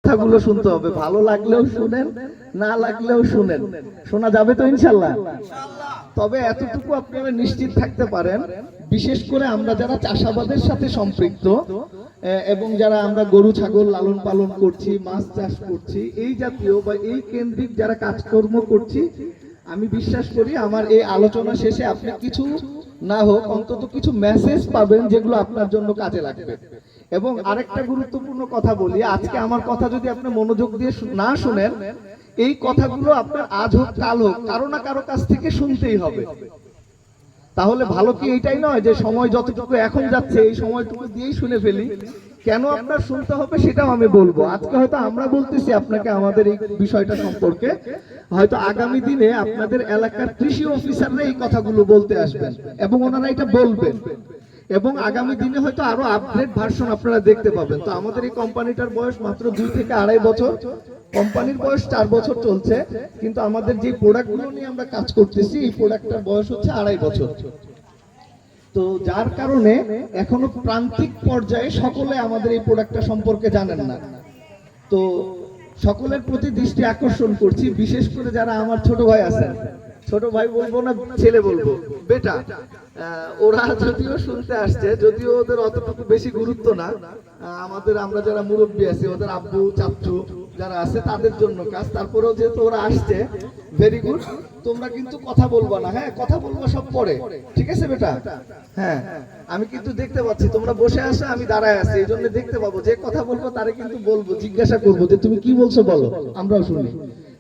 কথাগুলো শুনতে হবে, ভালো লাগলেও শুনেন, না লাগলেও শুনেন। শোনা যাবে তো ইনশাল্লাহ? তবে এতটুকু আপনারা নিশ্চিত থাকতে পারেন, বিশেষ করে আমরা যারা চাষাবাদের সাথে সম্পৃক্ত এবং যারা আমরা গরু ছাগল লালন পালন করছি, মাছ চাষ করছি, এই জাতীয় বা এই কেন্দ্রিক যারা কাজকর্ম করছি, আমি বিশ্বাস করি আমার এই আলোচনা শেষে আপনি কিছু না হোক অন্তত কিছু মেসেজ পাবেন যেগুলো আপনার জন্য কাজে লাগবে। এবং আরেকটা গুরুত্বপূর্ণ কথা বলি, আজকে আমার কথা যদি আপনি মনোযোগ দিয়ে না শুনেন, এই কথাগুলো আপনার আজ হোক কাল হোক কারো না কারো কাছ থেকে শুনতেই হবে। তাহলে ভালো কি এইটাই নয় যে সময় যতটুকু এখন যাচ্ছে এই সময়টুকু দিয়েই শুনে ফেলি? কেন আপনার শুনতে হবে সেটাও আমি বলবো। আজকে হয়তো আমরা বলতেছি আপনাকে আমাদের এই বিষয়টা সম্পর্কে, হয়তো আগামী দিনে আপনাদের এলাকার কৃষি অফিসাররা এই কথাগুলো বলতে আসবেন এবং ওনারা এটা বলবেন, এবং আগামী দিনে হয়তো আরো আপগ্রেড ভার্সন আপনারা দেখতে পাবেন। তো আমাদের এই কোম্পানিটার বয়স মাত্র 2 থেকে 2.5 বছর, কোম্পানির বয়স 4 বছর চলছে, কিন্তু আমাদের যে প্রোডাক্টগুলো নিয়ে আমরা কাজ করতেছি এই প্রোডাক্টটার বয়স হচ্ছে 2.5 বছর। তো যার কারণে এখনো প্রান্তিক পর্যায়ে সকলে আমাদের এই প্রোডাক্টটা সম্পর্কে জানেন না। তো সকলের প্রতি দৃষ্টি আকর্ষণ করছি, বিশেষ করে যারা আমার ছোট ভাই আছেন, ছোট ভাই বলবো না ছেলে বলবো, বেটা, ওরা যদিও শুনতে আসছে, যদিও ওদের অতটুকু বেশি গুরুত্ব না, আমাদের আমরা যারা মুরব্বী আছি ওদের আব্বু চাচু যারা আছে তাদের জন্য কাজ, তারপরেও যেহেতু ওরা আসছে, ভেরি গুড। তোমরা কিন্তু কথা বলবা না, হ্যাঁ কথা বলবো সব পরে, ঠিক আছে বেটা? হ্যাঁ, আমি কিন্তু দেখতে পাচ্ছি তোমরা বসে আসো, আমি দাঁড়ায় আছি, এই জন্য দেখতে পাবো যে কথা বলবো তারে কিন্তু বলবো, জিজ্ঞাসা করবো যে তুমি কি বলছো বলো, আমরাও শুনি।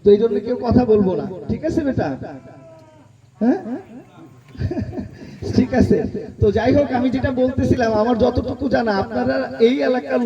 তো এই জন্য কেউ কথা বলবো না, ঠিক আছে বেটা? হ্যাঁ ঠিক আছে। তো যাই হোক, আমি যেটা বলতেছিলাম, আমার যতটুকু জানা আপনারা এই এলাকার